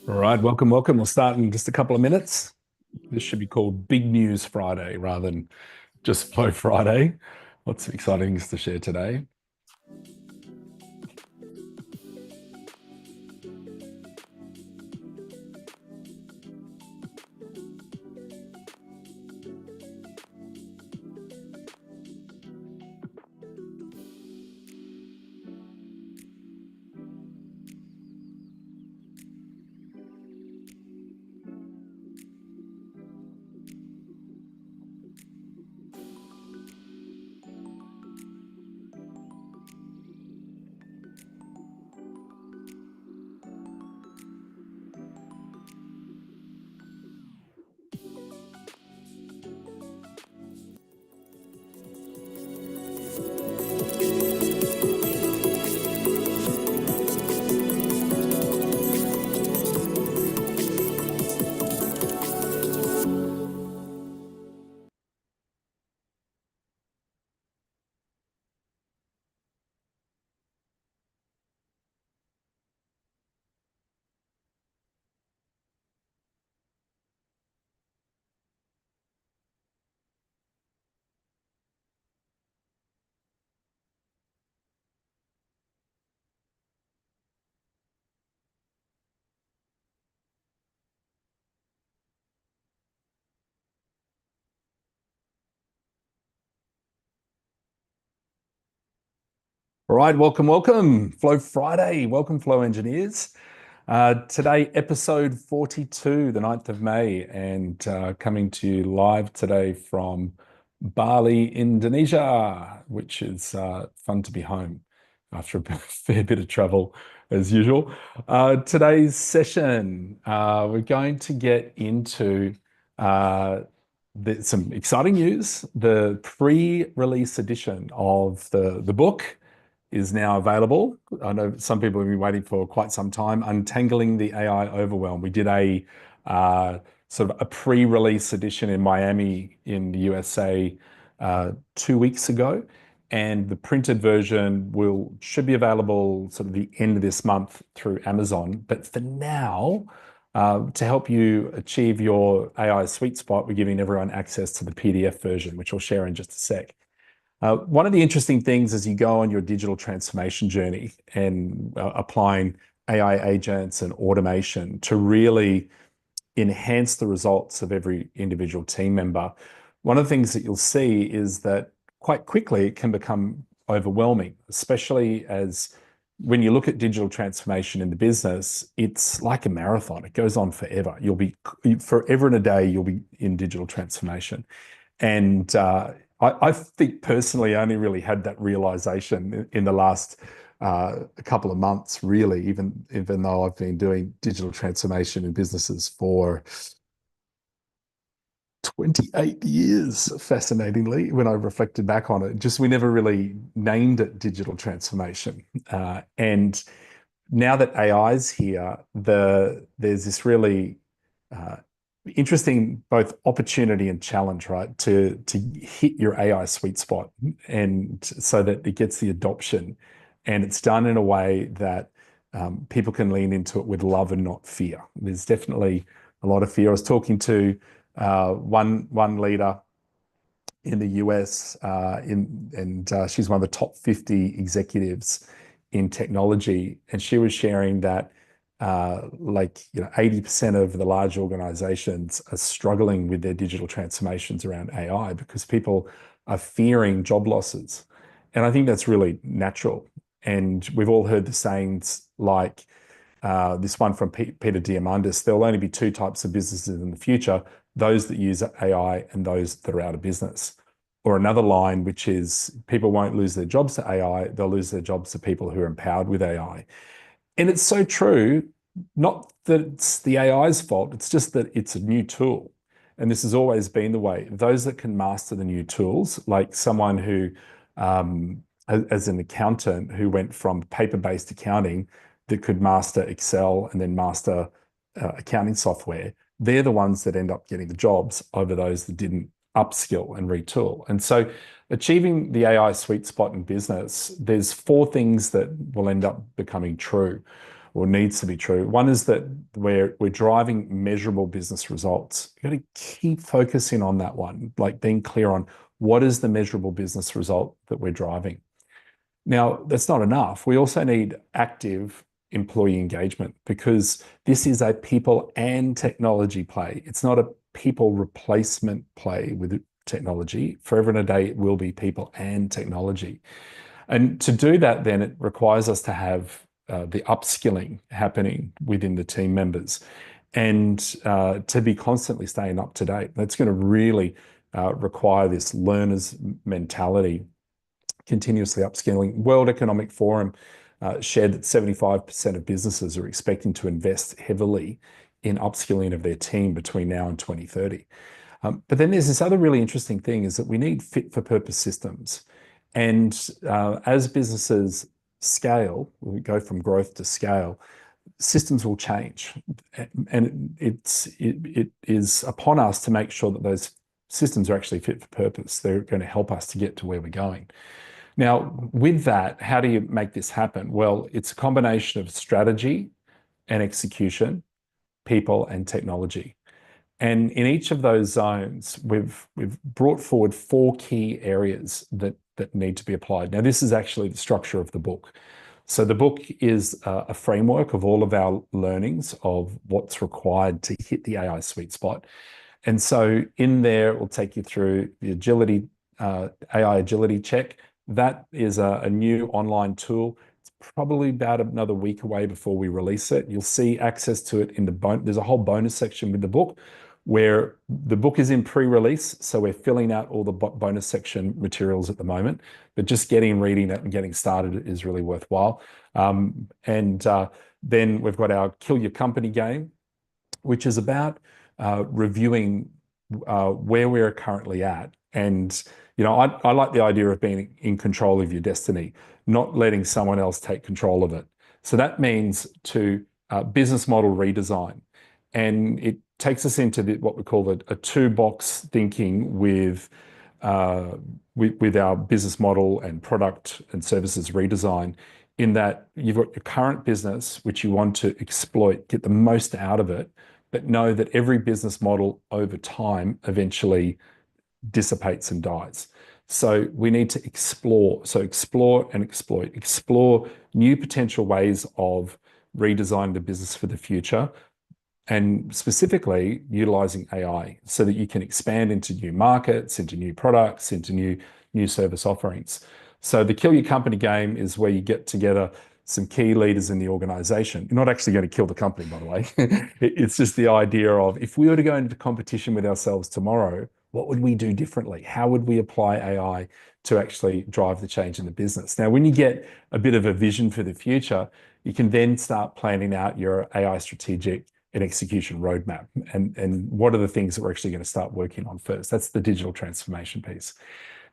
All right, welcome, welcome. We'll start in just a couple of minutes. This should be called Big News Friday rather than just Flow Friday. Lots of exciting things to share today. All right, welcome, welcome. Flow Friday. Welcome, Flow engineers. Today, episode 42, the 9th of May, and coming to you live today from Bali, Indonesia, which is fun to be home after a fair bit of travel as usual. Today's session, we're going to get into some exciting news. The pre-release edition of the book is now available. I know some people have been waiting for quite some time. Untangling the AI Overwhelm. We did a sort of a pre-release edition in Miami in the USA 2 weeks ago, and the printed version should be available sort of the end of this month through Amazon. But for now, to help you achieve your AI sweet spot, we're giving everyone access to the PDF version, which I'll share in just a sec. One of the interesting things as you go on your digital transformation journey and applying AI agents and automation to really enhance the results of every individual team member, one of the things that you'll see is that quite quickly it can become overwhelming, especially as when you look at digital transformation in the business, it's like a marathon. It goes on forever. You'll be forever and a day, you'll be in digital transformation. And I think personally, I only really had that realization in the last couple of months, really, even though I've been doing digital transformation in businesses for 28 years, fascinatingly, when I reflected back on it. Just we never really named it digital transformation. And now that AI is here, there's this really interesting both opportunity and challenge, right? To hit your AI sweet spot, and so that it gets the adoption, and it's done in a way that people can lean into it with love and not fear. There's definitely a lot of fear. I was talking to one leader in the US, and she's one of the top 50 executives in technology, and she was sharing that 80% of the large organizations are struggling with their digital transformations around AI because people are fearing job losses. And I think that's really natural. And we've all heard the sayings like this one from Peter Diamandis: there'll only be two types of businesses in the future, those that use AI and those that are out of business. Or another line, which is people won't lose their jobs to AI, they'll lose their jobs to people who are empowered with AI. And it's so true, not that it's the AI's fault, it's just that it's a new tool. And this has always been the way. Those that can master the new tools, like someone who, as an accountant who went from paper-based accounting that could master Excel and then master accounting software, they're the ones that end up getting the jobs over those that didn't upskill and retool. And so achieving the AI sweet spot in business, there's four things that will end up becoming true. or needs to be true. One is that we're driving measurable business results. You've got to keep focusing on that one, like being clear on what is the measurable business result that we're driving. Now, that's not enough. We also need active employee engagement, because this is a people and technology play. It's not a people replacement play with technology. Forever and a day, it will be people and technology. And to do that, then it requires us to have the upskilling happening within the team members, and to be constantly staying up to date. That's going to really require this learner's mentality, continuously upskilling. World Economic Forum shared that 75% of businesses are expecting to invest heavily in upskilling of their team between now and 2030. But then there's this other really interesting thing, is that we need fit for purpose systems. And as businesses scale, we go from growth to scale, systems will change. And it is upon us to make sure that those systems are actually fit for purpose. They're going to help us to get to where we're going. Now, with that, how do you make this happen? Well, it's a combination of strategy and execution, people and technology. And in each of those zones, we've brought forward 4 key areas that need to be applied. Now, this is actually the structure of the book. So the book is a framework of all of our learnings of what's required to hit the AI sweet spot. And so in there, we'll take you through the agility, AI agility check. That is a new online tool. It's probably about another week away before we release it. You'll see access to it in the there's a whole bonus section with the book, where the book is in pre-release. So we're filling out all the bonus section materials at the moment, but just reading it and getting started is really worthwhile. Then we've got our Kill Your Company game, which is about reviewing where we're currently at. And I like the idea of being in control of your destiny, not letting someone else take control of it. So that means to business model redesign. And it takes us into what we call a 2-box thinking with our business model and product and services redesign, in that you've got your current business, which you want to exploit, get the most out of it, but know that every business model over time eventually dissipates and dies. So we need to explore. So explore and exploit. Explore new potential ways of redesigning the business for the future, and specifically utilizing AI so that you can expand into new markets, into new products, into new service offerings. So the Kill Your Company game is where you get together some key leaders in the organization. You're not actually going to kill the company, by the way. It's just the idea of, if we were to go into competition with ourselves tomorrow, what would we do differently? How would we apply AI to actually drive the change in the business? Now, when you get a bit of a vision for the future, you can then start planning out your AI strategic and execution roadmap. And what are the things that we're actually going to start working on first? That's the digital transformation piece.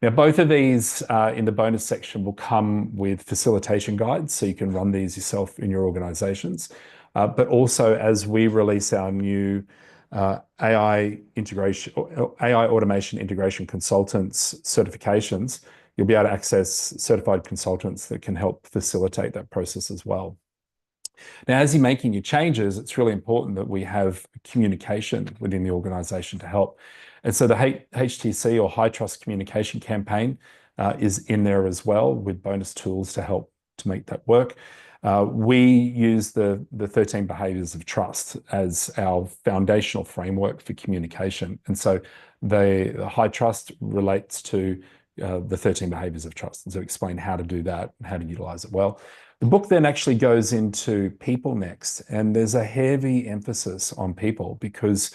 Now, both of these in the bonus section will come with facilitation guides, so you can run these yourself in your organizations. But also, as we release our new AI automation integration consultants certifications, you'll be able to access certified consultants that can help facilitate that process as well. Now, as you're making your changes, it's really important that we have communication within the organization to help. And so the HTC, or High Trust Communication campaign, is in there as well, with bonus tools to help to make that work. We use the 13 behaviors of trust as our foundational framework for communication. And so the high trust relates to the 13 behaviors of trust. And so explain how to do that and how to utilize it well. The book then actually goes into people next, and there's a heavy emphasis on people, because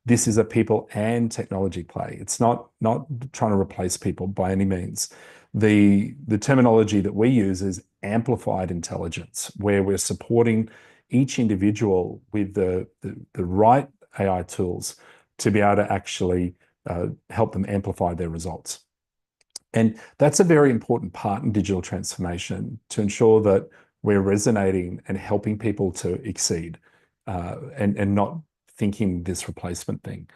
this is a people and technology play. It's not trying to replace people by any means. The terminology that we use is amplified intelligence, where we're supporting each individual with the right AI tools to be able to actually help them amplify their results. And that's a very important part in digital transformation, to ensure that we're resonating and helping people to exceed, and not thinking this replacement thing.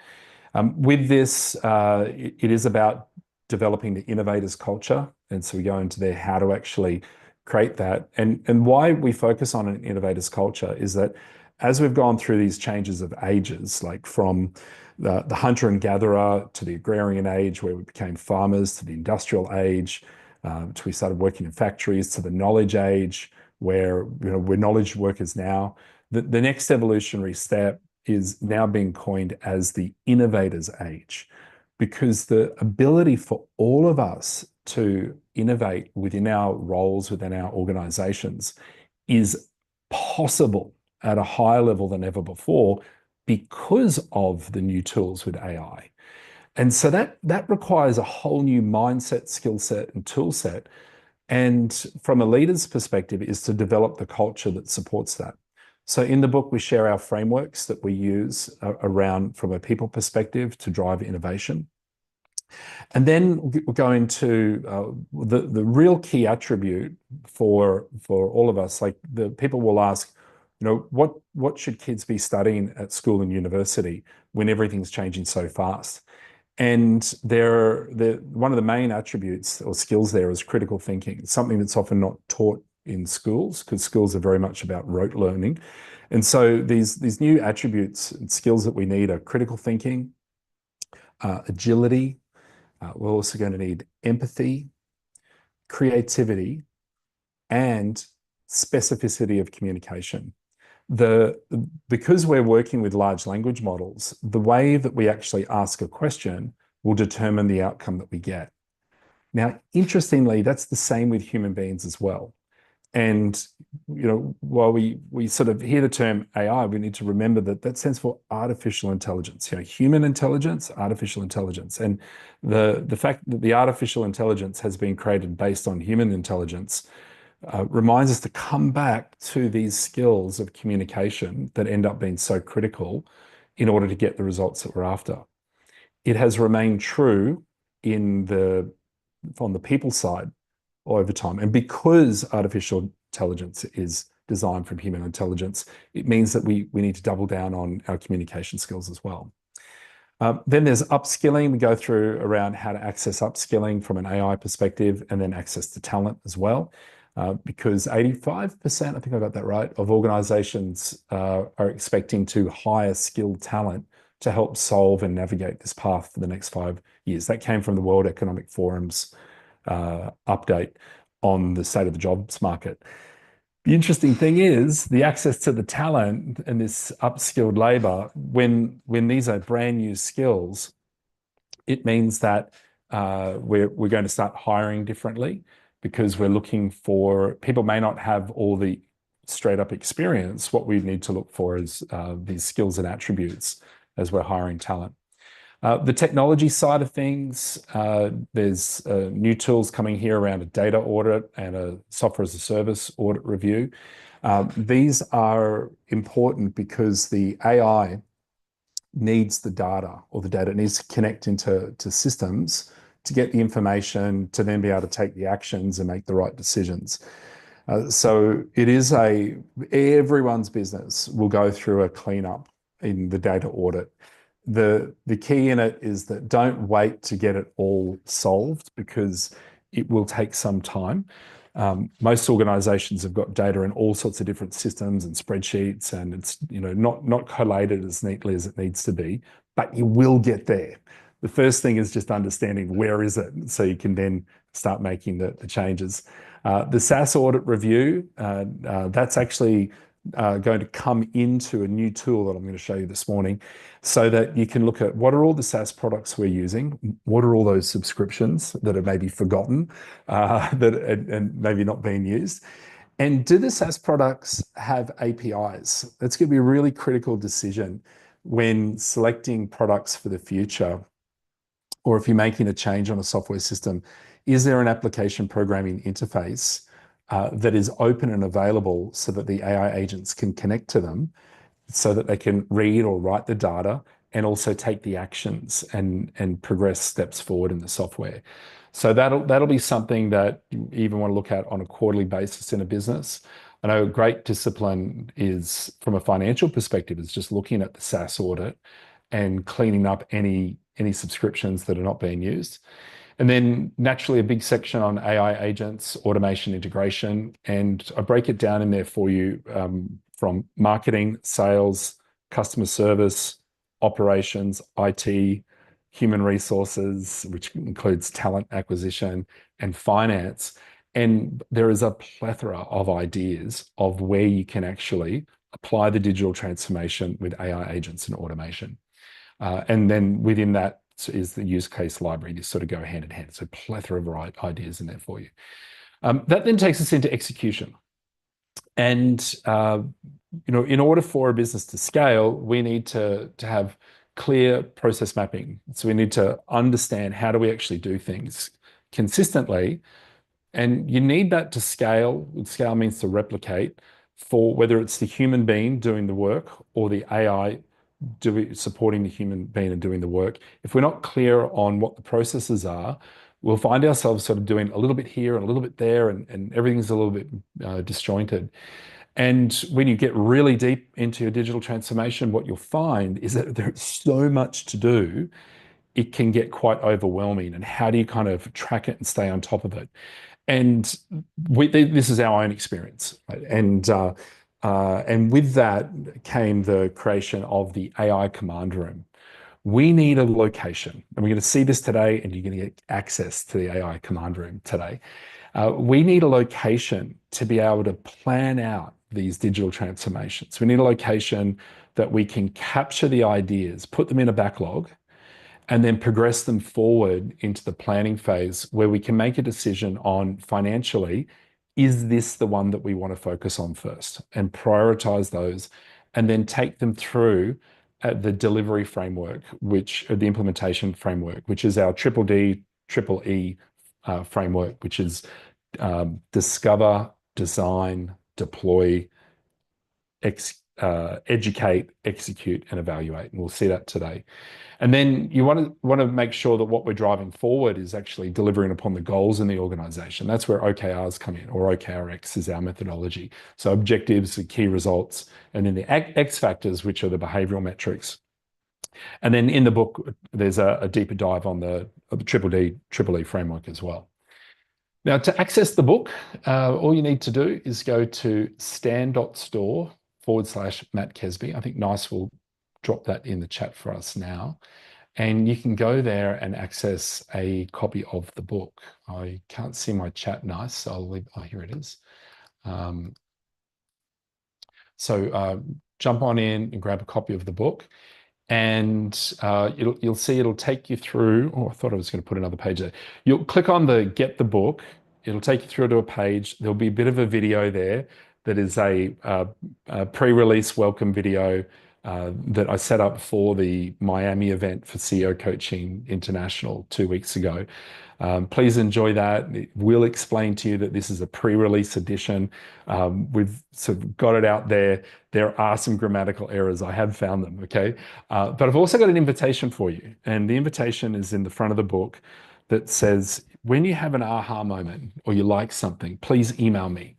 With this, it is about developing the innovators culture. And so we go into there how to actually create that. And why we focus on an innovators culture is that as we've gone through these changes of ages, like from the hunter and gatherer to the agrarian age, where we became farmers, to the industrial age, to we started working in factories, to the knowledge age, where we're knowledge workers now. The next evolutionary step is now being coined as the innovators age, because the ability for all of us to innovate within our roles, within our organizations, is possible at a higher level than ever before because of the new tools with AI. And so that requires a whole new mindset, skill set, and tool set. And from a leader's perspective, is to develop the culture that supports that. So in the book, we share our frameworks that we use around from a people perspective to drive innovation. And then we'll go into the real key attribute for all of us. Like the people will ask, what should kids be studying at school and university when everything's changing so fast? And one of the main attributes or skills there is critical thinking, something that's often not taught in schools because schools are very much about rote learning. And so these new attributes and skills that we need are critical thinking, agility. We're also going to need empathy, creativity, and specificity of communication. Because we're working with large language models, the way that we actually ask a question will determine the outcome that we get. Now, interestingly, that's the same with human beings as well. And while we sort of hear the term AI, we need to remember that stands for artificial intelligence. Human intelligence, artificial intelligence, and the fact that the artificial intelligence has been created based on human intelligence reminds us to come back to these skills of communication that end up being so critical in order to get the results that we're after. It has remained true on the people side over time. And because artificial intelligence is designed from human intelligence, it means that we need to double down on our communication skills as well. Then there's upskilling. We go through around how to access upskilling from an AI perspective, and then access to talent as well. Because 85%, I think I got that right, of organizations are expecting to hire skilled talent to help solve and navigate this path for the next 5 years. That came from the World Economic Forum's update on the state of the jobs market. The interesting thing is the access to the talent and this upskilled labor, when these are brand new skills, it means that we're going to start hiring differently, because we're looking for people may not have all the straight up experience. What we need to look for is these skills and attributes as we're hiring talent. The technology side of things, there's new tools coming here around a data audit and a software as a service audit review. These are important because the AI needs the data, or the data needs to connect into systems to get the information to then be able to take the actions and make the right decisions. So it is everyone's business will go through a cleanup in the data audit. The key in it is that don't wait to get it all solved, because it will take some time. Most organizations have got data in all sorts of different systems and spreadsheets, and it's not collated as neatly as it needs to be, but you will get there. The first thing is just understanding where is it, so you can then start making the changes. The SaaS audit review, that's actually going to come into a new tool that I'm going to show you this morning, so that you can look at what are all the SaaS products we're using, what are all those subscriptions that are maybe forgotten, and maybe not being used, and do the SaaS products have APIs? That's going to be a really critical decision when selecting products for the future, or if you're making a change on a software system. Is there an application programming interface that is open and available so that the AI agents can connect to them, so that they can read or write the data and also take the actions and progress steps forward in the software? So that'll be something that you even want to look at on a quarterly basis in a business. I know a great discipline is, from a financial perspective, is just looking at the SaaS audit and cleaning up any subscriptions that are not being used. And then naturally a big section on AI agents, automation integration, and I break it down in there for you from marketing, sales, customer service, operations, IT, human resources, which includes talent acquisition and finance. And there is a plethora of ideas of where you can actually apply the digital transformation with AI agents and automation. And then within that is the use case library. These sort of go hand in hand. So plethora of ideas in there for you. That then takes us into execution. And in order for a business to scale, we need to have clear process mapping. So we need to understand how do we actually do things consistently. And you need that to scale. Scale means to replicate for whether it's the human being doing the work or the AI supporting the human being and doing the work. If we're not clear on what the processes are, we'll find ourselves sort of doing a little bit here and a little bit there, and everything's a little bit disjointed. And when you get really deep into your digital transformation, what you'll find is that there's so much to do, it can get quite overwhelming. And how do you kind of track it and stay on top of it? And this is our own experience, right? And with that came the creation of the AI command room. We need a location, and we're going to see this today, and you're going to get access to the AI command room today. We need a location to be able to plan out these digital transformations. We need a location that we can capture the ideas, put them in a backlog, and then progress them forward into the planning phase where we can make a decision on financially, is this the one that we want to focus on first, and prioritize those, and then take them through the delivery framework, the implementation framework, which is our triple D, triple E framework, which is discover, design, deploy, educate, execute, and evaluate. And we'll see that today. And then you want to make sure that what we're driving forward is actually delivering upon the goals in the organization. That's where OKRs come in, or OKRX is our methodology. So objectives, the key results, and then the X factors, which are the behavioral metrics. And then in the book, there's a deeper dive on the triple D, triple E framework as well. Now, to access the book, all you need to do is go to stan.store /mattkesby. I think Nice will drop that in the chat for us now. And you can go there and access a copy of the book. I can't see my chat nice, so I'll leave. Oh, here it is. So jump on in and grab a copy of the book. And you'll see it'll take you through. Oh, I thought I was going to put another page there. You'll click on the Get the Book. It'll take you through to a page. There'll be a bit of a video there that is a pre-release welcome video that I set up for the Miami event for CEO Coaching International 2 weeks ago. Please enjoy that. We'll explain to you that this is a pre-release edition. We've sort of got it out there. There are some grammatical errors. I have found them, okay? But I've also got an invitation for you. And the invitation is in the front of the book that says, when you have an aha moment or you like something, please email me.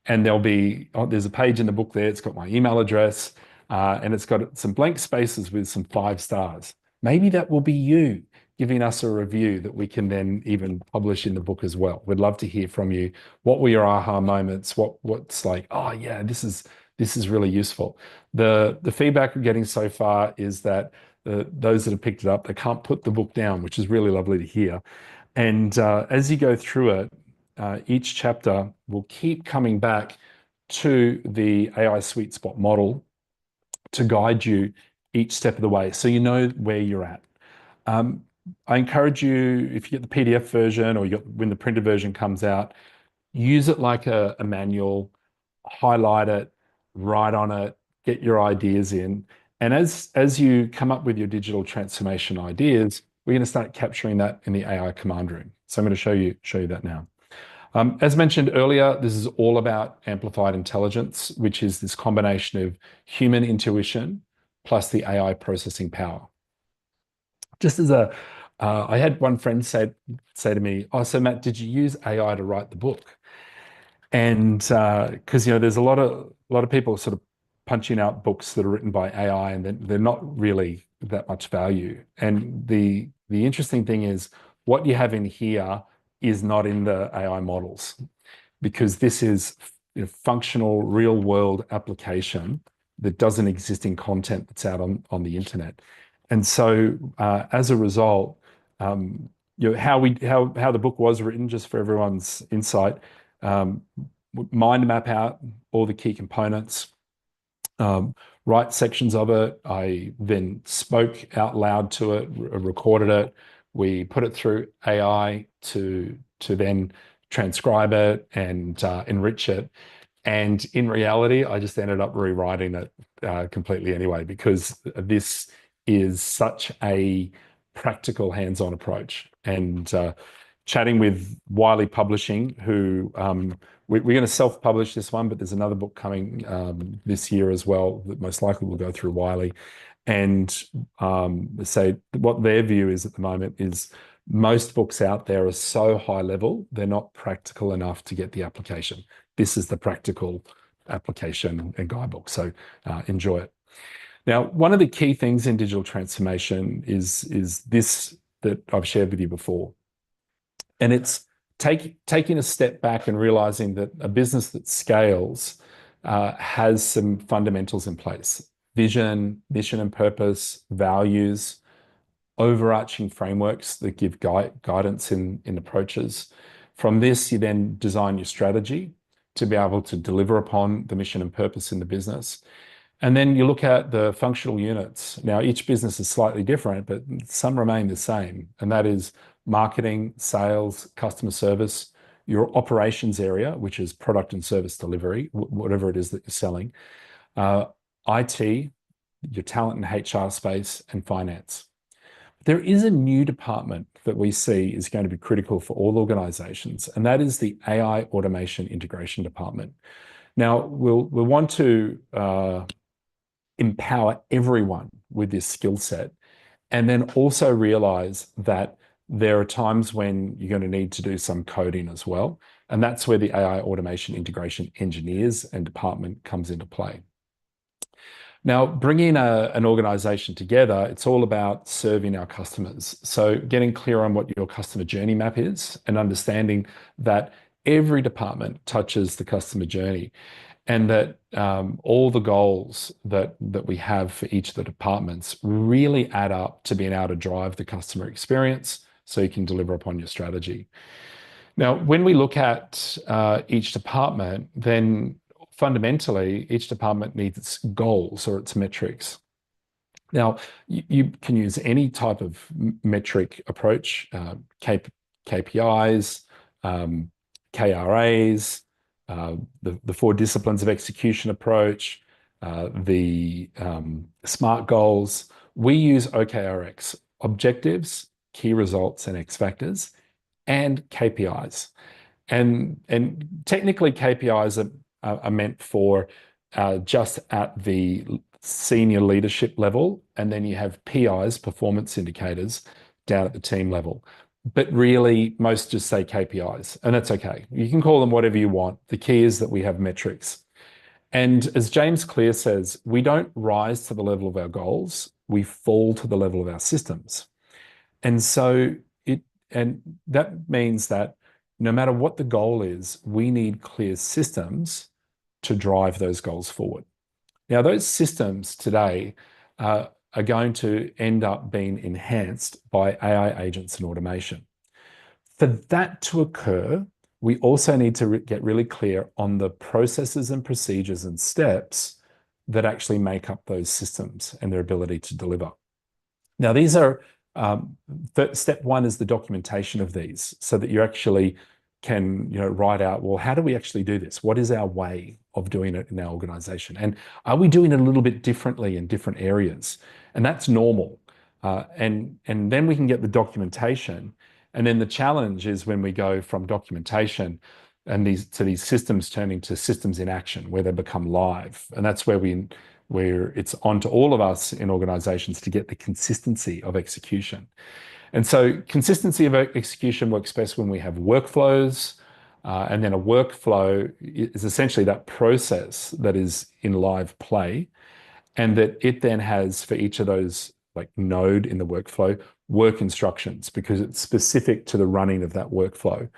And there's a page in the book there. It's got my email address and it's got some blank spaces with some 5 stars. Maybe that will be you giving us a review that we can then even publish in the book as well. We'd love to hear from you. What were your aha moments? What's like, oh yeah, this is really useful. The feedback we're getting so far is that those that have picked it up, they can't put the book down, which is really lovely to hear. And as you go through it, each chapter will keep coming back to the AI sweet spot model to guide you each step of the way, so you know where you're at. I encourage you, if you get the PDF version or when the printed version comes out, use it like a manual, highlight it, write on it, get your ideas in. And as you come up with your digital transformation ideas, we're going to start capturing that in the AI command room. So I'm going to show you that now. As mentioned earlier, this is all about amplified intelligence, which is this combination of human intuition plus the AI processing power. Just as I had one friend say to me, "Oh, so Matt, did you use AI to write the book?" And because there's a lot of people sort of punching out books that are written by AI, and they're not really that much value. And the interesting thing is, what you have in here is not in the AI models, because this is functional real world application that doesn't exist in content that's out on the internet. And so as a result, how the book was written, just for everyone's insight, mind map out all the key components, write sections of it. I then spoke out loud to it, recorded it. We put it through AI to then transcribe it and enrich it. And in reality, I just ended up rewriting it completely anyway, because this is such a practical hands-on approach. And chatting with Wiley Publishing, who we're going to self-publish this one, but there's another book coming this year as well that most likely will go through Wiley. And say what their view is at the moment is most books out there are so high level, they're not practical enough to get the application. This is the practical application and guidebook. So enjoy it. Now, one of the key things in digital transformation is this that I've shared with you before. And it's taking a step back and realizing that a business that scales has some fundamentals in place: vision, mission and purpose, values, overarching frameworks that give guidance in approaches. From this, you then design your strategy to be able to deliver upon the mission and purpose in the business. And then you look at the functional units. Now, each business is slightly different, but some remain the same. And that is marketing, sales, customer service, your operations area, which is product and service delivery, whatever it is that you're selling, IT, your talent and HR space, and finance. There is a new department that we see is going to be critical for all organizations, and that is the AI automation integration department. Now, we'll want to empower everyone with this skill set, and then also realize that there are times when you're going to need to do some coding as well. And that's where the AI automation integration engineers and department comes into play. Now, bringing an organization together, it's all about serving our customers. So getting clear on what your customer journey map is and understanding that every department touches the customer journey, and that all the goals that we have for each of the departments really add up to being able to drive the customer experience so you can deliver upon your strategy. Now, when we look at each department, then fundamentally, each department needs its goals or its metrics. Now, you can use any type of metric approach, KPIs, KRAs, the 4 disciplines of execution approach, the SMART goals. We use OKRX, objectives, key results, and X factors, and KPIs. And technically, KPIs are meant for just at the senior leadership level, and then you have PIs, performance indicators, down at the team level. But really, most just say KPIs, and that's okay. You can call them whatever you want. The key is that we have metrics. And as James Clear says, we don't rise to the level of our goals, we fall to the level of our systems. And so that means that no matter what the goal is, we need clear systems to drive those goals forward. Now, those systems today are going to end up being enhanced by AI agents and automation. For that to occur, we also need to get really clear on the processes and procedures and steps that actually make up those systems and their ability to deliver. Now, these are step 1 is the documentation of these, so that you actually can write out, well, how do we actually do this? What is our way of doing it in our organization? And are we doing it a little bit differently in different areas? And that's normal. And then we can get the documentation. And then the challenge is when we go from documentation and these systems turning to systems in action, where they become live. And that's where it's on to all of us in organizations to get the consistency of execution. And so consistency of execution works best when we have workflows, and then a workflow is essentially that process that is in live play, and that it then has for each of those, like node in the workflow, work instructions because it's specific to the running of that workflow.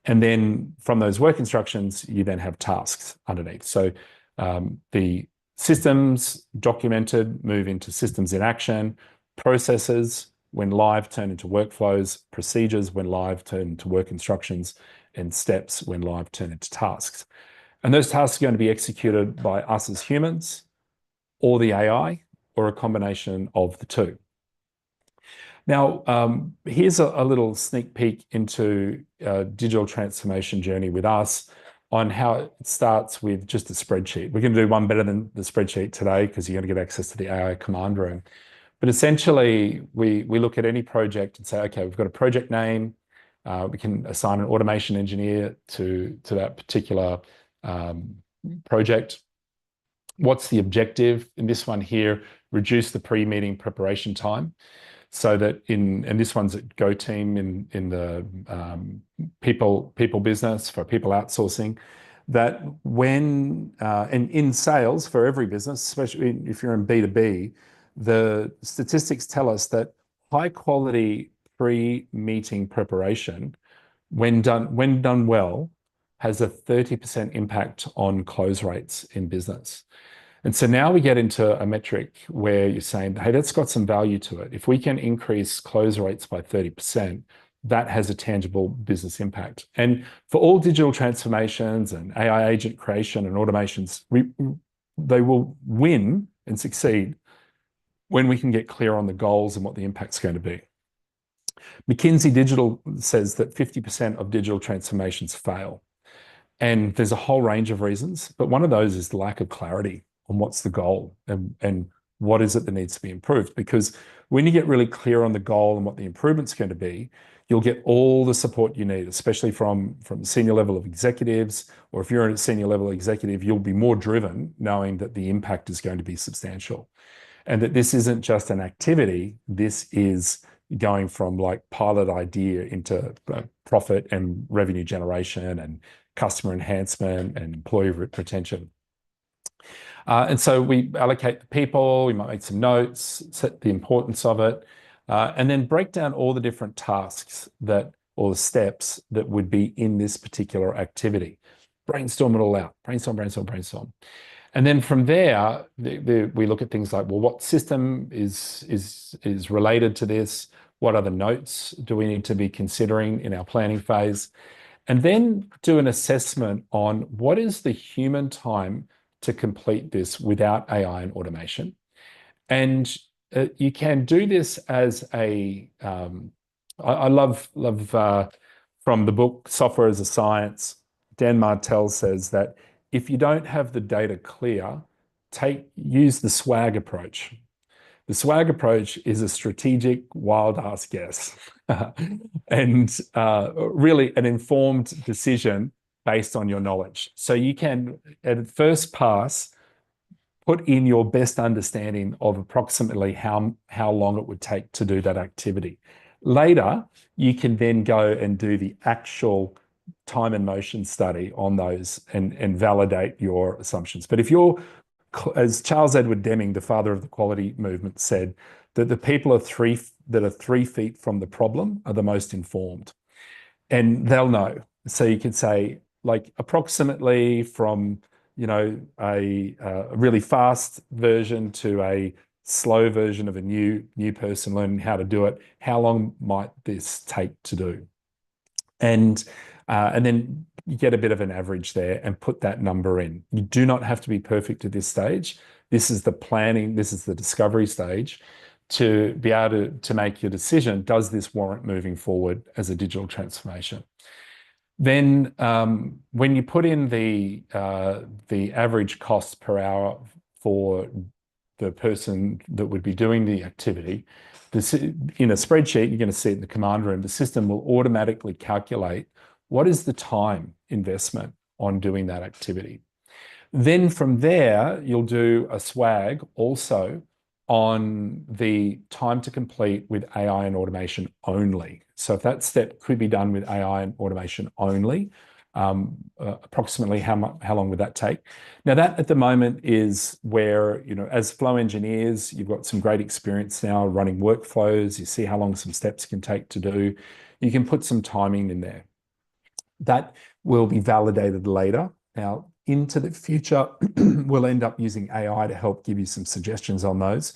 And then from those work instructions, you then have tasks underneath. So the systems documented move into systems in action, processes when live turn into workflows, procedures when live turn into work instructions, and steps when live turn into tasks. And those tasks are going to be executed by us as humans, or the AI, or a combination of the two. Now, here's a little sneak peek into a digital transformation journey with us on how it starts with just a spreadsheet. We're going to do one better than the spreadsheet today because you're going to get access to the AI command room. But essentially, we look at any project and say, okay, we've got a project name. We can assign an automation engineer to that particular project. What's the objective? In this one here, reduce the pre-meeting preparation time. So that and this one's at Go Team in the people business for people outsourcing, that when and in sales for every business, especially if you're in B2B, the statistics tell us that high quality pre-meeting preparation, when done well, has a 30% impact on close rates in business. And so now we get into a metric where you're saying, hey, that's got some value to it. If we can increase close rates by 30%, that has a tangible business impact. And for all digital transformations and AI agent creation and automations, they will win and succeed when we can get clear on the goals and what the impact's going to be. McKinsey Digital says that 50% of digital transformations fail. And there's a whole range of reasons, but one of those is the lack of clarity on what's the goal and what is it that needs to be improved. Because when you get really clear on the goal and what the improvement's going to be, you'll get all the support you need, especially from senior level of executives, or if you're a senior level executive, you'll be more driven knowing that the impact is going to be substantial. And that this isn't just an activity, this is going from like pilot idea into profit and revenue generation and customer enhancement and employee retention. And so we allocate the people, we might make some notes, set the importance of it, and then break down all the different tasks or the steps that would be in this particular activity. Brainstorm it all out, brainstorm. And then from there, we look at things like, well, what system is related to this? What other notes do we need to be considering in our planning phase? And then do an assessment on what is the human time to complete this without AI and automation. And you can do this as I love from the book Software as a Science, Dan Martell says that if you don't have the data clear, use the swag approach. The swag approach is a strategic wild ass guess and really an informed decision based on your knowledge. So you can, at first pass, put in your best understanding of approximately how long it would take to do that activity. Later, you can then go and do the actual time and motion study on those and validate your assumptions. But if you're, as Charles Edward Deming, the father of the quality movement, said, that the people that are 3 feet from the problem are the most informed, and they'll know. So you can say, like, approximately from a really fast version to a slow version of a new person learning how to do it, how long might this take to do? And then you get a bit of an average there and put that number in. You do not have to be perfect at this stage. This is the planning, this is the discovery stage to be able to make your decision. Does this warrant moving forward as a digital transformation? Then when you put in the average cost per hour for the person that would be doing the activity, in a spreadsheet, you're going to see it in the command room, the system will automatically calculate what is the time investment on doing that activity. Then from there, you'll do a swag also on the time to complete with AI and automation only. So if that step could be done with AI and automation only, Approximately how long would that take? Now that at the moment is where, as flow engineers, you've got some great experience now running workflows. You see how long some steps can take to do. You can put some timing in there. That will be validated later. Now, into the future, we'll end up using AI to help give you some suggestions on those.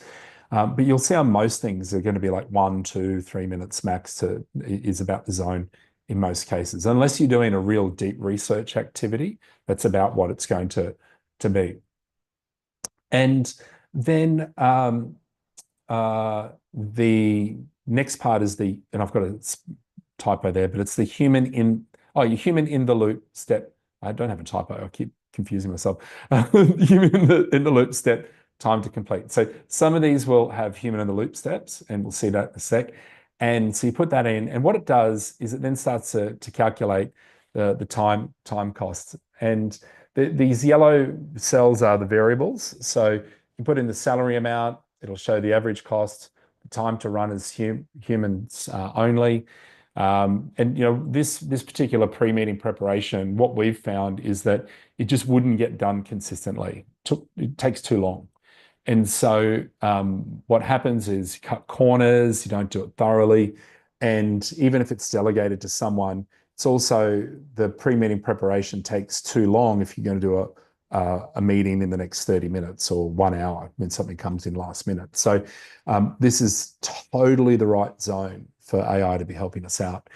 But you'll see how most things are going to be like 1, 2, 3 minutes max is about the zone in most cases, unless you're doing a real deep research activity. That's about what it's going to be. And then the next part is and I've got a typo there, but it's the human in the loop step. I don't have a typo. I keep confusing myself. Human in the loop step, time to complete. So some of these will have human in the loop steps, and we'll see that in a sec. And so you put that in, and what it does is it then starts to calculate the time costs. And these yellow cells are the variables. So you put in the salary amount, it'll show the average cost, the time to run as humans only. And this particular pre-meeting preparation, what we've found is that it just wouldn't get done consistently. It takes too long. And so what happens is you cut corners, you don't do it thoroughly. And even if it's delegated to someone, it's also the pre-meeting preparation takes too long if you're going to do a meeting in the next 30 minutes or 1 hour when something comes in last minute. So this is totally the right zone for AI to be helping us out.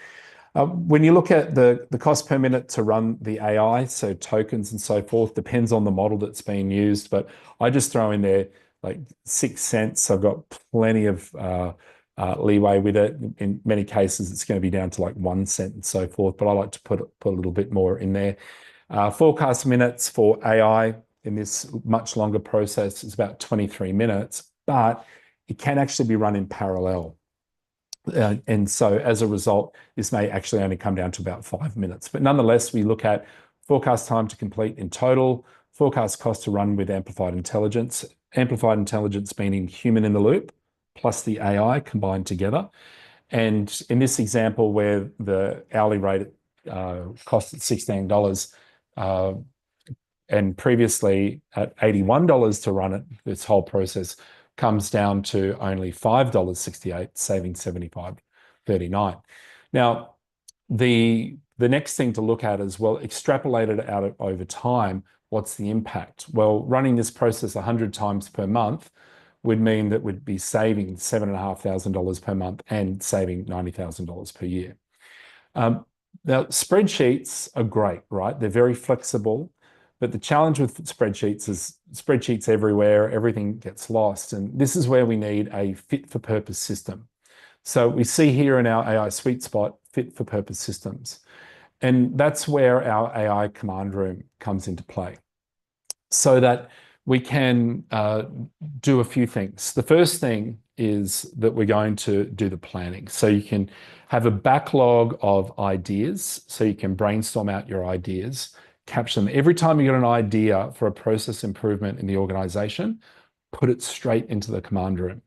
When you look at the cost per minute to run the AI, so tokens and so forth, depends on the model that's being used, but I just throw in there like 6 cents. I've got plenty of leeway with it. In many cases, it's going to be down to like 1 cent and so forth, but I like to put a little bit more in there. Forecast minutes for AI in this much longer process is about 23 minutes, but it can actually be run in parallel. And so as a result, this may actually only come down to about 5 minutes. But nonetheless, we look at forecast time to complete in total, forecast cost to run with amplified intelligence meaning human in the loop, plus the AI combined together. And in this example where the hourly rate cost at $16, and previously at $81 to run it, this whole process comes down to only $5.68, saving $75.39. Now, the next thing to look at is, well, extrapolated out over time, what's the impact? Well, running this process 100 times per month would mean that we'd be saving $7,500 per month and saving $90,000 per year. Now, spreadsheets are great, right? They're very flexible. But the challenge with spreadsheets is spreadsheets everywhere, everything gets lost. And this is where we need a fit for purpose system. So we see here in our AI sweet spot, fit for purpose systems. And that's where our AI command room comes into play so that we can do a few things. The first thing is that we're going to do the planning. So you can have a backlog of ideas, so you can brainstorm out your ideas, capture them. Every time you get an idea for a process improvement in the organization, put it straight into the command room.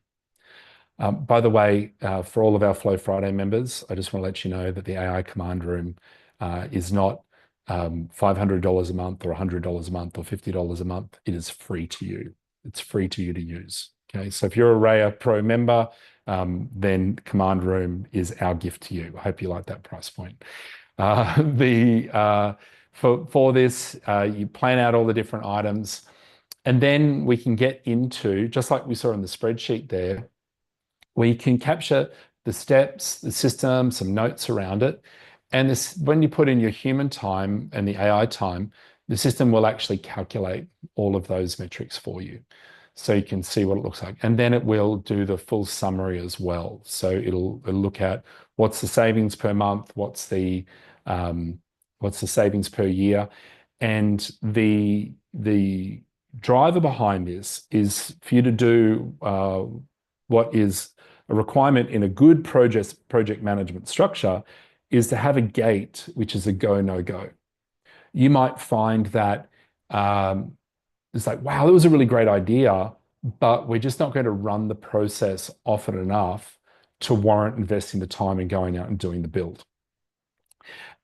By the way, for all of our Flow Friday members, I just want to let you know that the AI command room is not $500 a month or $100 a month or $50 a month. It is free to you. It's free to you to use. Okay, so if you're a Raya Pro member, then command room is our gift to you. I hope you like that price point. For this, you plan out all the different items, and then we can get into, just like we saw in the spreadsheet there, we can capture the steps, the system, some notes around it. And this, when you put in your human time and the AI time, the system will actually calculate all of those metrics for you. So you can see what it looks like. And then it will do the full summary as well. So it'll look at what's the savings per month, what's the savings per year. And the driver behind this is for you to do what is a requirement in a good project management structure, is to have a gate, which is a go, no go. You might find that it's like, wow, that was a really great idea, but we're just not going to run the process often enough to warrant investing the time and going out and doing the build.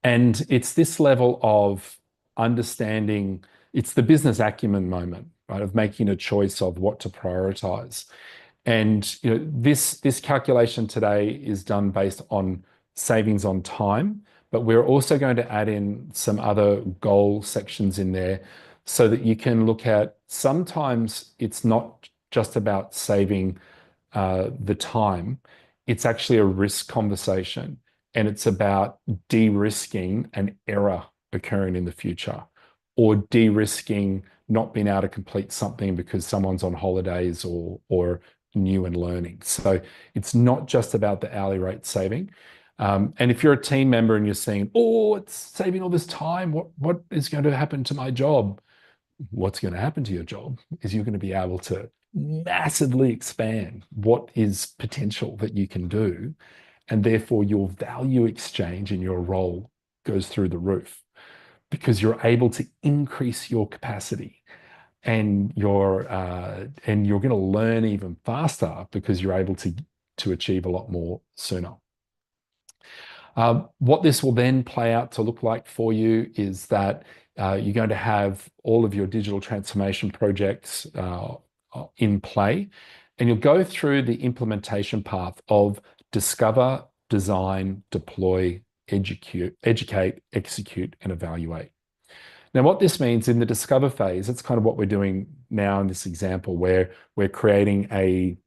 And it's this level of understanding, it's the business acumen moment, right, of making a choice of what to prioritize. And this calculation today is done based on savings on time, but we're also going to add in some other goal sections in there so that you can look at, sometimes it's not just about saving the time, it's actually a risk conversation, and it's about de-risking an error occurring in the future, or de-risking not being able to complete something because someone's on holidays or new and learning. So it's not just about the hourly rate saving. And if you're a team member and you're saying, oh, it's saving all this time, what is going to happen to my job? What's going to happen to your job is you're going to be able to massively expand what is potential that you can do. And therefore, your value exchange in your role goes through the roof because you're able to increase your capacity, and you're going to learn even faster because you're able to achieve a lot more sooner. What this will then play out to look like for you is that you're going to have all of your digital transformation projects in play, and you'll go through the implementation path of discover, design, deploy, educate, execute, and evaluate. Now, what this means in the discover phase, it's kind of what we're doing now in this example, where we're creating an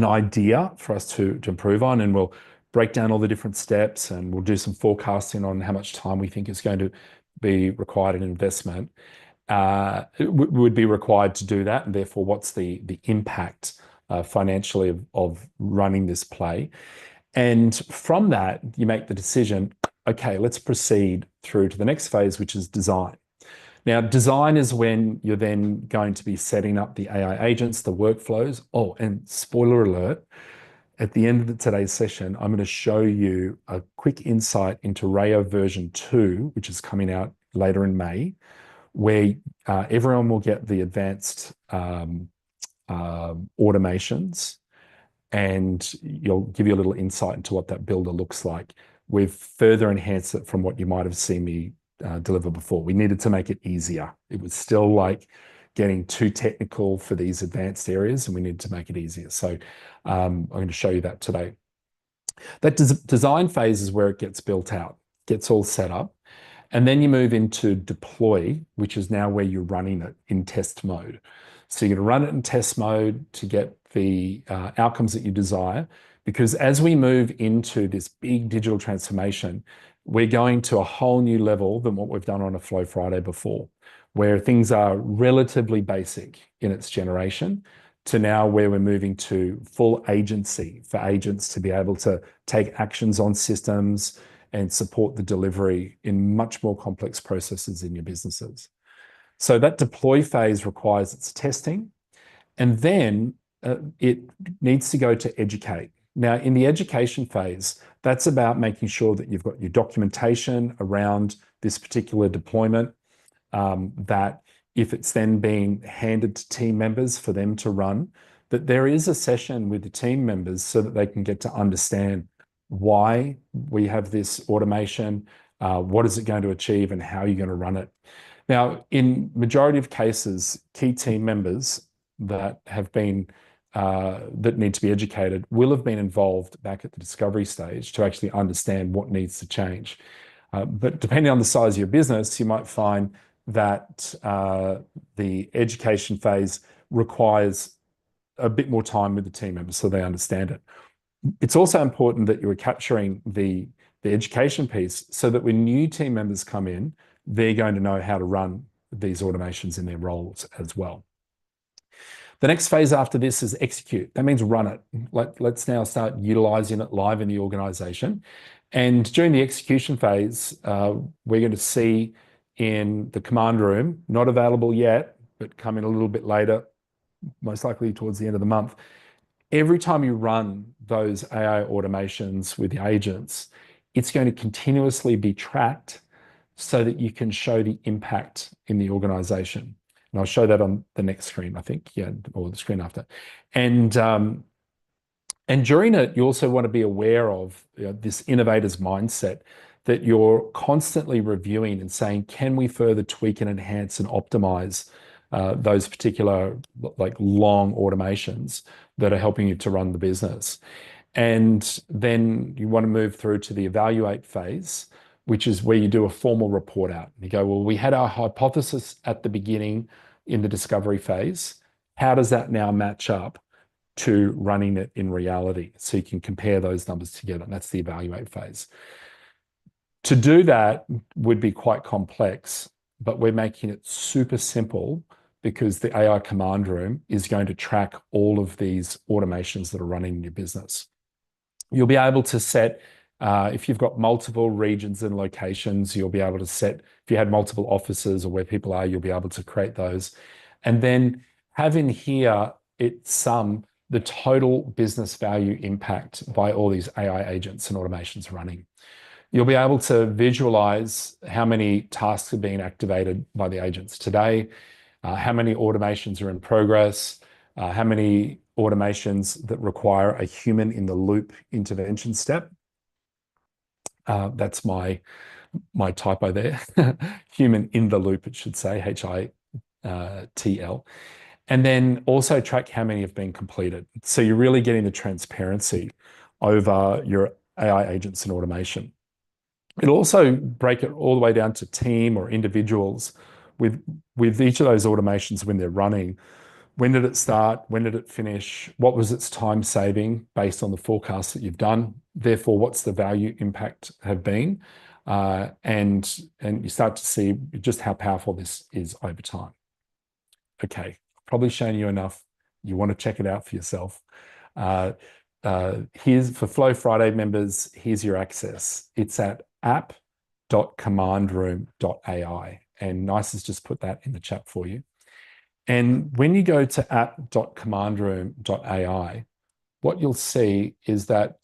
idea for us to improve on, and we'll break down all the different steps, and we'll do some forecasting on how much time we think is going to be required in investment. It would be required to do that, and therefore, what's the impact financially of running this play? And from that, you make the decision, okay, let's proceed through to the next phase, which is design. Now, design is when you're then going to be setting up the AI agents, the workflows. Oh, and spoiler alert, at the end of today's session, I'm going to show you a quick insight into Rayo version 2, which is coming out later in May, where everyone will get the advanced automations, and you'll give you a little insight into what that builder looks like. We've further enhanced it from what you might have seen me deliver before. We needed to make it easier. It was still like getting too technical for these advanced areas, and we needed to make it easier. So I'm going to show you that today. That design phase is where it gets built out, gets all set up. And then you move into deploy, which is now where you're running it in test mode. So you're going to run it in test mode to get the outcomes that you desire. Because as we move into this big digital transformation, we're going to a whole new level than what we've done on a Flow Friday before, where things are relatively basic in its generation, to now where we're moving to full agency for agents to be able to take actions on systems and support the delivery in much more complex processes in your businesses. So that deploy phase requires its testing, and then it needs to go to educate. Now, in the education phase, that's about making sure that you've got your documentation around this particular deployment, that if it's then being handed to team members for them to run, that there is a session with the team members so that they can get to understand why we have this automation, what is it going to achieve, and how you're going to run it. Now, in majority of cases, key team members that have been that need to be educated will have been involved back at the discovery stage to actually understand what needs to change. But depending on the size of your business, you might find that the education phase requires a bit more time with the team members so they understand it. It's also important that you are capturing the education piece so that when new team members come in, they're going to know how to run these automations in their roles as well. The next phase after this is execute. That means run it. Let's now start utilizing it live in the organization. And during the execution phase, we're going to see in the command room, not available yet, but coming a little bit later, most likely towards the end of the month. Every time you run those AI automations with the agents, it's going to continuously be tracked so that you can show the impact in the organization. And I'll show that on the next screen, I think, yeah, or the screen after. And during it, you also want to be aware of this innovator's mindset that you're constantly reviewing and saying, can we further tweak and enhance and optimize those particular like long automations that are helping you to run the business? And then you want to move through to the evaluate phase, which is where you do a formal report out. You go, well, we had our hypothesis at the beginning in the discovery phase. How does that now match up to running it in reality? So you can compare those numbers together. And that's the evaluate phase. To do that would be quite complex, but we're making it super simple because the AI command room is going to track all of these automations that are running in your business. You'll be able to set, if you've got multiple regions and locations, you'll be able to set, if you had multiple offices or where people are, you'll be able to create those. And then have in here, the total business value impact by all these AI agents and automations running. You'll be able to visualize how many tasks are being activated by the agents today, how many automations are in progress, how many automations that require a human in the loop intervention step. That's my typo there. Human in the loop, it should say, HITL. And then also track how many have been completed. So you're really getting the transparency over your AI agents and automation. It'll also break it all the way down to team or individuals with each of those automations when they're running. When did it start? When did it finish? What was its time saving based on the forecast that you've done? Therefore, what's the value impact have been? And you start to see just how powerful this is over time. Okay, probably shown you enough. You want to check it out for yourself. Here's for Flow Friday members, here's your access. It's at app.commandroom.ai. And Nice has just put that in the chat for you. And when you go to app.commandroom.ai, what you'll see is that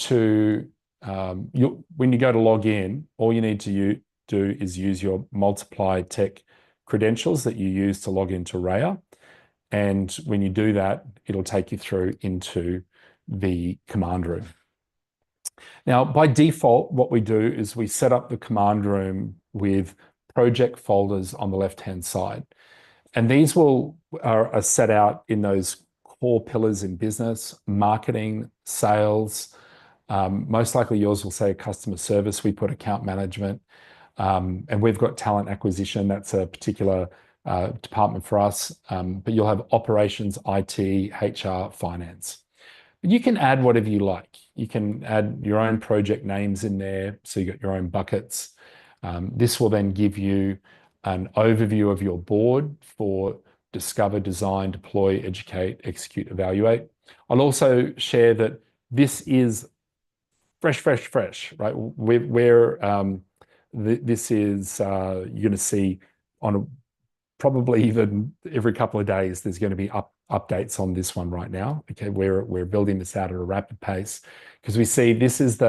when you go to log in, all you need to do is use your Multiplai.tech credentials that you use to log into Raya. And when you do that, it'll take you through into the command room. Now, by default, what we do is we set up the command room with project folders on the left-hand side. And these are set out in those core pillars in business, marketing, sales. Most likely yours will say customer service. We put account management. And we've got talent acquisition. That's a particular department for us. But you'll have operations, IT, HR, finance. But you can add whatever you like. You can add your own project names in there. So you got your own buckets. This will then give you an overview of your board for discover, design, deploy, educate, execute, evaluate. I'll also share that this is fresh, right? This is, you're going to see probably even every couple of days, there's going to be updates on this one right now. Okay, we're building this out at a rapid pace because we see this is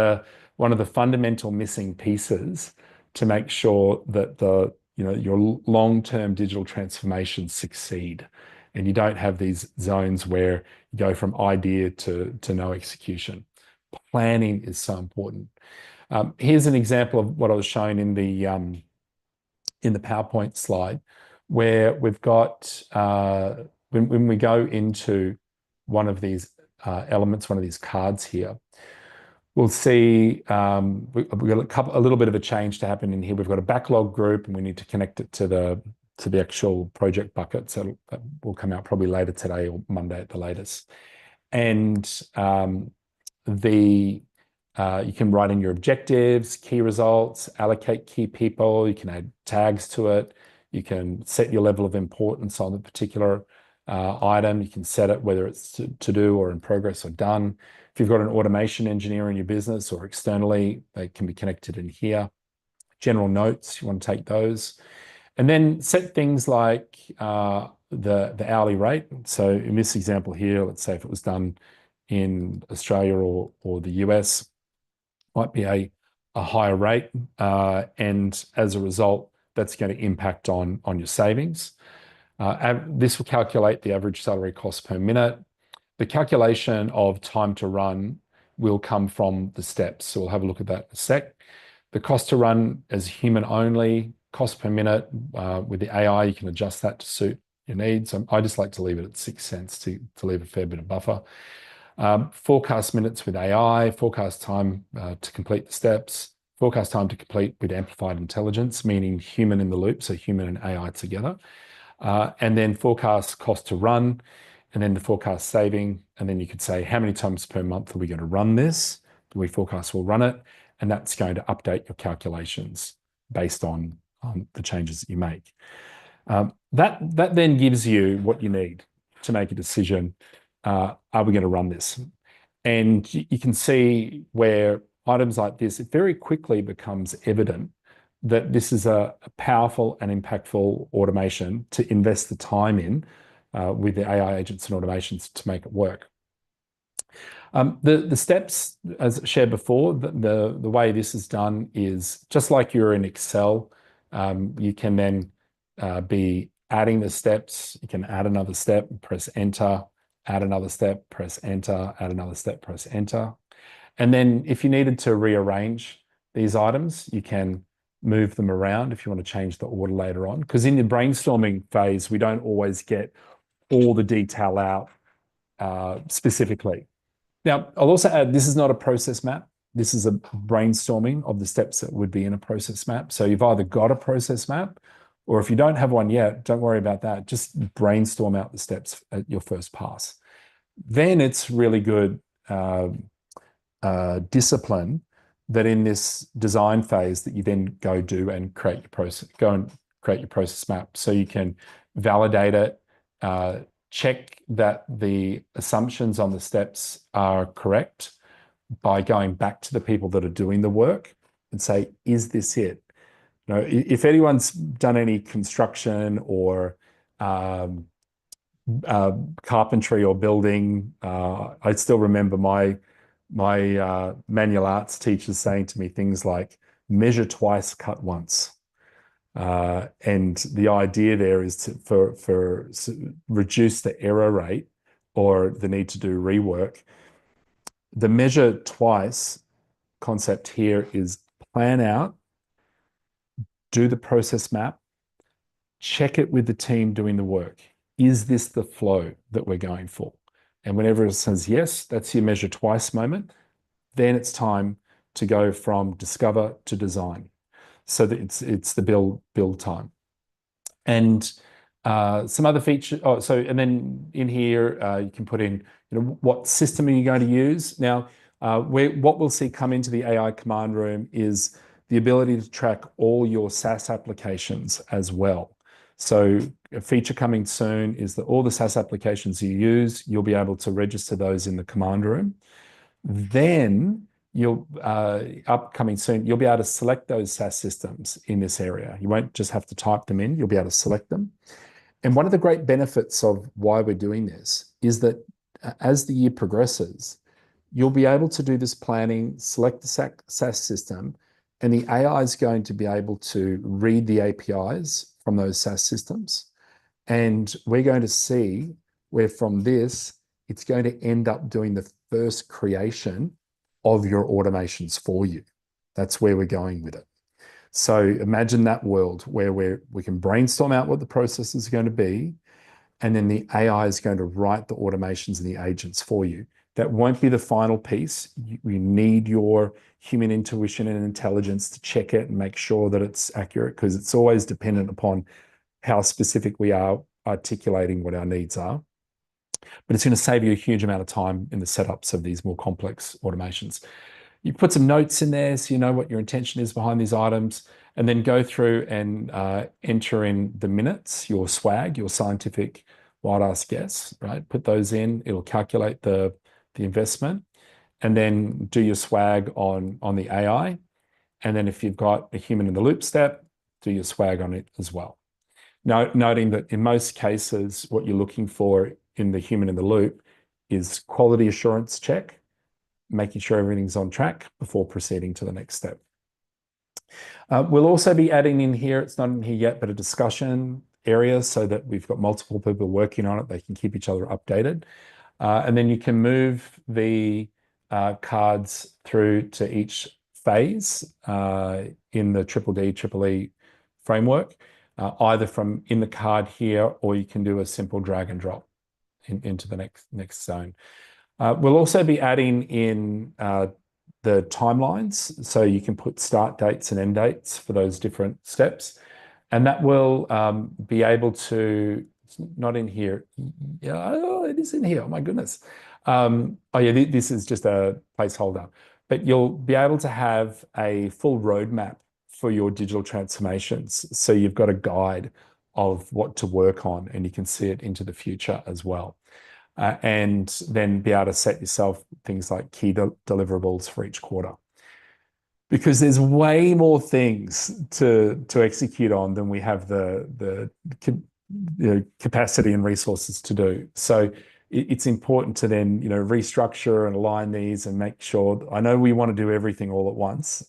one of the fundamental missing pieces to make sure that your long-term digital transformations succeed, and you don't have these zones where you go from idea to no execution. Planning is so important. Here's an example of what I was showing in the PowerPoint slide, where we've got when we go into one of these elements, one of these cards here, we'll see we've got a little bit of a change to happen in here. We've got a backlog group, and we need to connect it to the actual project bucket. So that will come out probably later today or Monday at the latest. And you can write in your objectives, key results, allocate key people. You can add tags to it. You can set your level of importance on the particular item. You can set it whether it's to do or in progress or done. If you've got an automation engineer in your business or externally, they can be connected in here. General notes, you want to take those. And then set things like the hourly rate. So in this example here, let's say if it was done in Australia or the US, might be a higher rate. And as a result, that's going to impact on your savings. This will calculate the average salary cost per minute. The calculation of time to run will come from the steps. So we'll have a look at that in a sec. the cost to run as human only, cost per minute. With the AI, you can adjust that to suit your needs. I just like to leave it at 6 cents to leave a fair bit of buffer. Forecast minutes with AI, forecast time to complete the steps, forecast time to complete with amplified intelligence, meaning human in the loop, so human and AI together. And then forecast cost to run, and then the forecast saving. And then you could say, how many times per month are we going to run this? We forecast we'll run it, and that's going to update your calculations based on the changes that you make. That then gives you what you need to make a decision. Are we going to run this? And you can see where items like this, it very quickly becomes evident that this is a powerful and impactful automation to invest the time in with the AI agents and automations to make it work. The steps, as shared before, the way this is done is just like you're in Excel. You can then be adding the steps. You can add another step, press enter, add another step, press enter, add another step, press enter. And then if you needed to rearrange these items, you can move them around if you want to change the order later on. Because in the brainstorming phase, we don't always get all the detail out specifically. Now, I'll also add, this is not a process map. This is a brainstorming of the steps that would be in a process map. So you've either got a process map, or if you don't have one yet, don't worry about that. Just brainstorm out the steps at your first pass. Then it's really good discipline that in this design phase that you then go do and create your process, go and create your process map so you can validate it, check that the assumptions on the steps are correct by going back to the people that are doing the work and say, is this it? You know, if anyone's done any construction or carpentry or building, I still remember my manual arts teachers saying to me things like, measure twice, cut once. And the idea there is to reduce the error rate or the need to do rework. The measure twice concept here is plan out, do the process map, check it with the team doing the work. Is this the flow that we're going for? And whenever it says yes, that's your measure twice moment, then it's time to go from discover to design. So that it's the build time. And some other features. And then in here you can put in, what system are you going to use? Now, what we'll see come into the AI command room is the ability to track all your SaaS applications as well. So a feature coming soon is that all the SaaS applications you use, you'll be able to register those in the command room. Then upcoming soon, you'll be able to select those SaaS systems in this area. You won't just have to type them in, you'll be able to select them. And one of the great benefits of why we're doing this is that as the year progresses, you'll be able to do this planning, select the SaaS system, and the AI is going to be able to read the APIs from those SaaS systems. And we're going to see where from this, it's going to end up doing the first creation of your automations for you. That's where we're going with it. So imagine that world where we can brainstorm out what the process is going to be, and then the AI is going to write the automations and the agents for you. That won't be the final piece. You need your human intuition and intelligence to check it and make sure that it's accurate, because it's always dependent upon how specific we are articulating what our needs are. But it's going to save you a huge amount of time in the setups of these more complex automations. You put some notes in there so you know what your intention is behind these items, and then go through and enter in the minutes, your swag, your scientific wild ass guess, right? Put those in, it'll calculate the investment, and then do your swag on the AI. And then if you've got a human in the loop step, do your swag on it as well. Now, noting that in most cases, what you're looking for in the human in the loop is quality assurance check, making sure everything's on track before proceeding to the next step. We'll also be adding in here, it's not in here yet, but a discussion area so that we've got multiple people working on it. They can keep each other updated. And then you can move the cards through to each phase in the Triple E framework, either from in the card here, or you can do a simple drag and drop into the next zone. We'll also be adding in the timelines, so you can put start dates and end dates for those different steps. And that will be able to, it's not in here. Yeah, oh, it is in here. Oh my goodness. Oh yeah, this is just a placeholder. But you'll be able to have a full roadmap for your digital transformations. So you've got a guide of what to work on, and you can see it into the future as well. And then be able to set yourself things like key deliverables for each quarter. Because there's way more things to execute on than we have the capacity and resources to do. So it's important to then restructure and align these and make sure. I know we want to do everything all at once.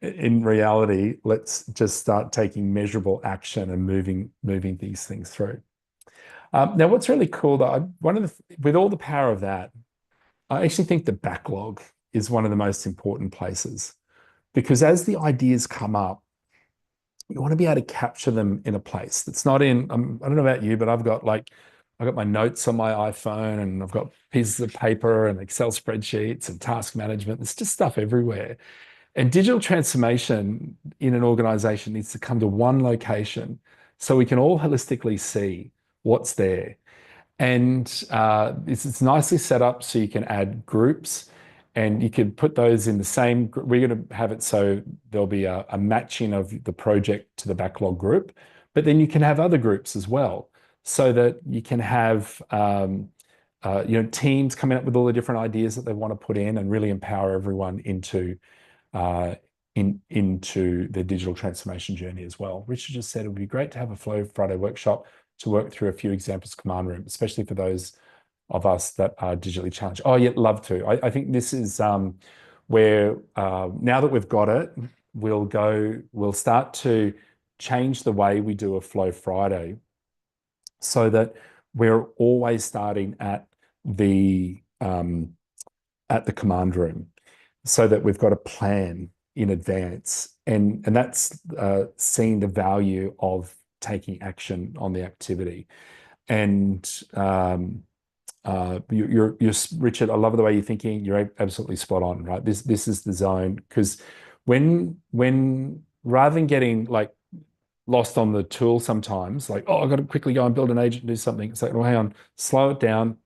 In reality, let's just start taking measurable action and moving these things through. Now, what's really cool, though, with all the power of that, I actually think the backlog is one of the most important places, because as the ideas come up, you want to be able to capture them in a place that's not in. I don't know about you, but I've got my notes on my iPhone, and I've got pieces of paper and Excel spreadsheets and task management. There's just stuff everywhere. And digital transformation in an organization needs to come to one location so we can all holistically see what's there. And it's nicely set up so you can add groups, and you can put those in the same. We're going to have it so there'll be a matching of the project to the backlog group, but then you can have other groups as well, so that you can have teams coming up with all the different ideas that they want to put in, and really empower everyone into their digital transformation journey as well. Richard just said it would be great to have a Flow Friday workshop to work through a few examples of Command Room, especially for those of us that are digitally challenged. Oh, yeah, love to. I think this is where now that we've got it, we'll start to change the way we do a Flow Friday, so that we're always starting at the command room, so that we've got a plan in advance, and that's seeing the value of taking action on the activity. And you're Richard, I love the way you're thinking. You're absolutely spot on, right? This is the zone, because when rather than getting lost on the tool sometimes, I've got to quickly go and build an agent and do something. It's like, well, hang on, slow it down,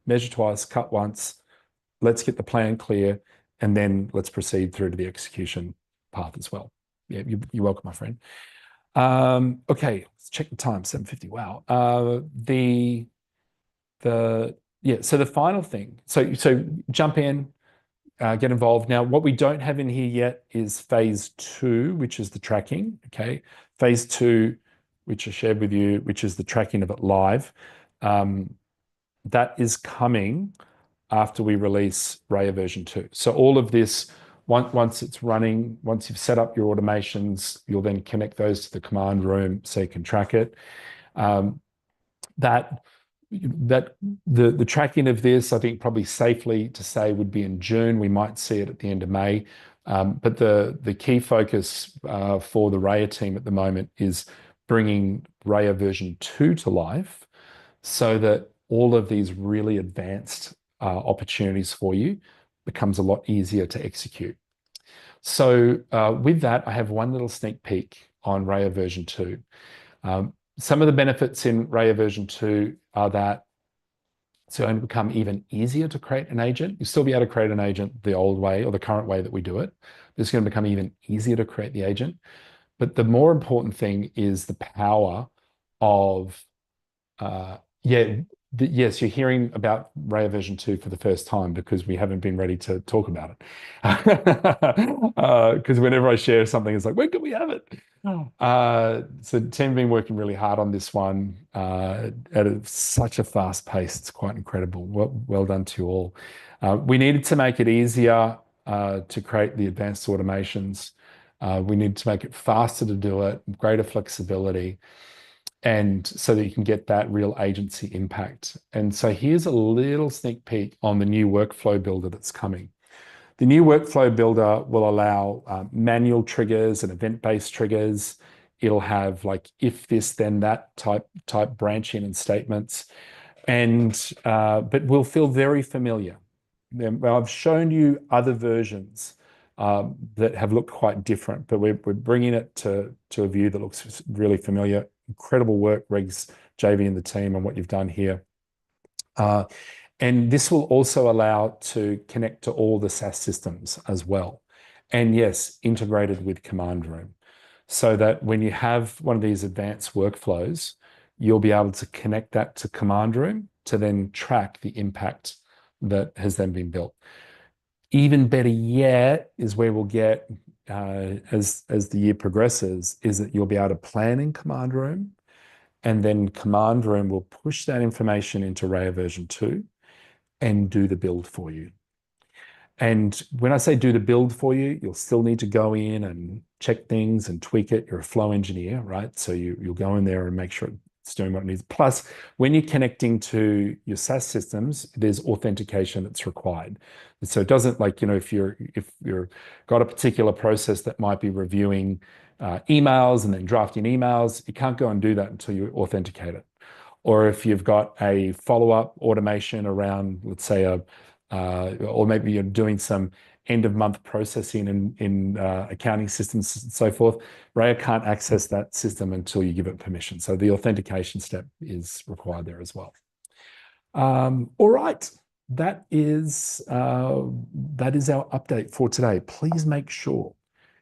measure twice, cut once. Let's get the plan clear, and then let's proceed through to the execution path as well. Yeah, you're welcome, my friend. Okay, let's check the time, 7:50. Wow. So the final thing, so jump in, get involved. Now, what we don't have in here yet is phase 2, which is the tracking. Okay, phase 2, which I shared with you, which is the tracking of it live. That is coming after we release Raya version 2. So all of this, once it's running, once you've set up your automations, you'll then connect those to the command room so you can track it. The tracking of this, I think probably safely to say, would be in June. We might see it at the end of May. But the key focus for the Raya team at the moment is bringing Raya version 2 to life, so that all of these really advanced opportunities for you becomes a lot easier to execute. So with that, I have one little sneak peek on Raya version 2. Some of the benefits in Raya version 2 are that it's going to become even easier to create an agent. You'll still be able to create an agent the old way or the current way that we do it. It's going to become even easier to create the agent. But the more important thing is the power of, yes, you're hearing about Raya version 2 for the first time, because we haven't been ready to talk about it. Because whenever I share something, it's like, when can we have it? So the team have been working really hard on this one at such a fast pace. It's quite incredible. Well done to you all. We needed to make it easier to create the advanced automations. We needed to make it faster to do it, greater flexibility, and so that you can get that real agency impact. And so here's a little sneak peek on the new workflow builder that's coming. The new workflow builder will allow manual triggers and event-based triggers. It'll have like if this, then that type branching and statements, and but will feel very familiar. Now, I've shown you other versions that have looked quite different, but we're bringing it to a view that looks really familiar. Incredible work, Regs, JV, and the team on what you've done here. And this will also allow to connect to all the SaaS systems as well. And yes, integrated with Command Room, so that when you have one of these advanced workflows, you'll be able to connect that to Command Room to then track the impact that has then been built. Even better yet is where we'll get as the year progresses, is that you'll be able to plan in Command Room, and then Command Room will push that information into Raya version 2 and do the build for you. And when I say do the build for you, you'll still need to go in and check things and tweak it. You're a flow engineer, right? So you'll go in there and make sure it's doing what it needs. Plus, when you're connecting to your SaaS systems, there's authentication that's required. So it doesn't, like, if you're got a particular process that might be reviewing emails and then drafting emails, you can't go and do that until you authenticate it. Or if you've got a follow-up automation around, let's say, or maybe you're doing some end-of-month processing in accounting systems and so forth, Raya can't access that system until you give it permission. So the authentication step is required there as well. All right, that is our update for today. Please make sure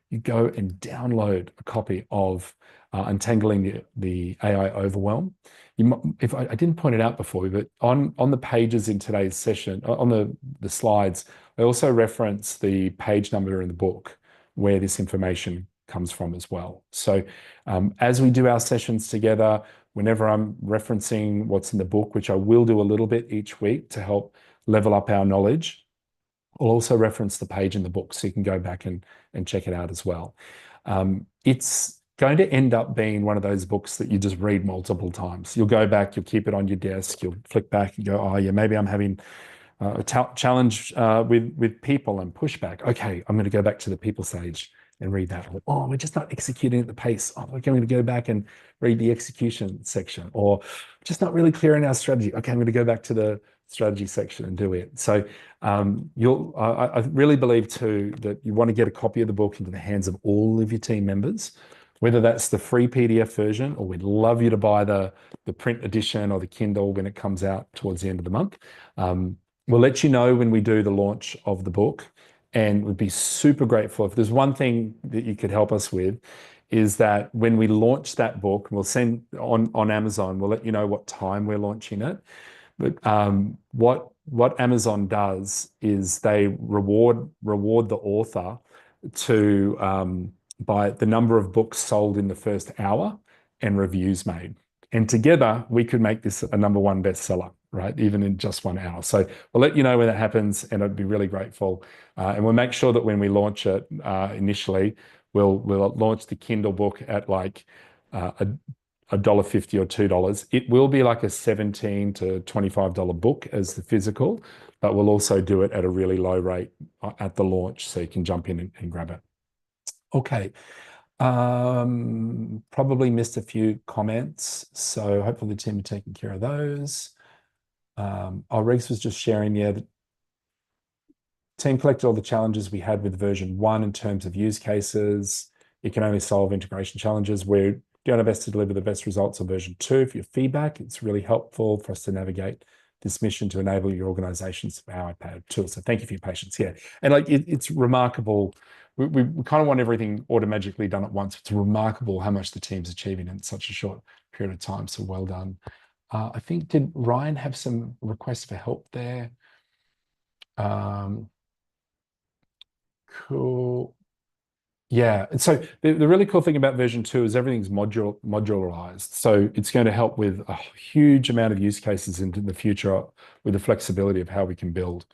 you go and download a copy of Untangling the AI Overwhelm. If I didn't point it out before, but on the pages in today's session, on the slides, I also reference the page number in the book where this information comes from as well. So as we do our sessions together, whenever I'm referencing what's in the book, which I will do a little bit each week to help level up our knowledge, I'll also reference the page in the book so you can go back and check it out as well. It's going to end up being one of those books that you just read multiple times. You'll go back, you'll keep it on your desk, you'll flick back and go, oh yeah, maybe I'm having a challenge with people and pushback. Okay, I'm going to go back to the people stage and read that. Oh, we're just not executing at the pace. Oh, we're going to go back and read the execution section, or just not really clear in our strategy. Okay, I'm going to go back to the strategy section and do it. So I really believe too that you want to get a copy of the book into the hands of all of your team members, whether that's the free PDF version, or we'd love you to buy the print edition or the Kindle when it comes out towards the end of the month. We'll let you know when we do the launch of the book, and we'd be super grateful. If there's one thing that you could help us with, is that when we launch that book, we'll send on Amazon, we'll let you know what time we're launching it. But what Amazon does is they reward the author to by the number of books sold in the first hour and reviews made. And together we could make this a #1 bestseller, right? Even in just 1 hour. So we'll let you know when that happens, and I'd be really grateful. And we'll make sure that when we launch it initially, we'll launch the Kindle book at like $1.50 or $2. It will be like a $17 to $25 book as the physical, but we'll also do it at a really low rate at the launch, so you can jump in and grab it. Okay. Probably missed a few comments, so hopefully the team are taking care of those. Rex was just sharing, yeah, the team collected all the challenges we had with version 1 in terms of use cases. It can only solve integration challenges. We're doing our best to deliver the best results on version 2. For your feedback, it's really helpful for us to navigate this mission to enable your organization's Power iPad tool. So thank you for your patience. Yeah, and like it's remarkable. We kind of want everything automatically done at once. It's remarkable how much the team's achieving in such a short period of time. So well done. I think, did Ryan have some requests for help there? Cool. Yeah, and so the really cool thing about version 2 is everything's modularized. So it's going to help with a huge amount of use cases into the future with the flexibility of how we can build.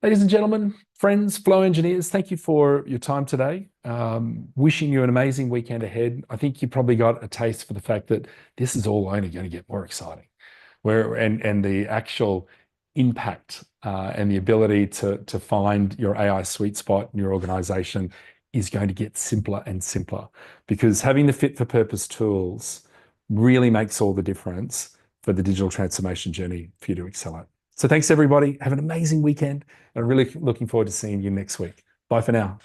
Ladies and gentlemen, friends, Flow engineers, thank you for your time today. Wishing you an amazing weekend ahead. I think you probably got a taste for the fact that this is all only going to get more exciting. And the actual impact and the ability to find your AI sweet spot in your organization is going to get simpler and simpler, because having the fit for purpose tools really makes all the difference for the digital transformation journey for you to excel at. So thanks, everybody. Have an amazing weekend. I'm really looking forward to seeing you next week. Bye for now.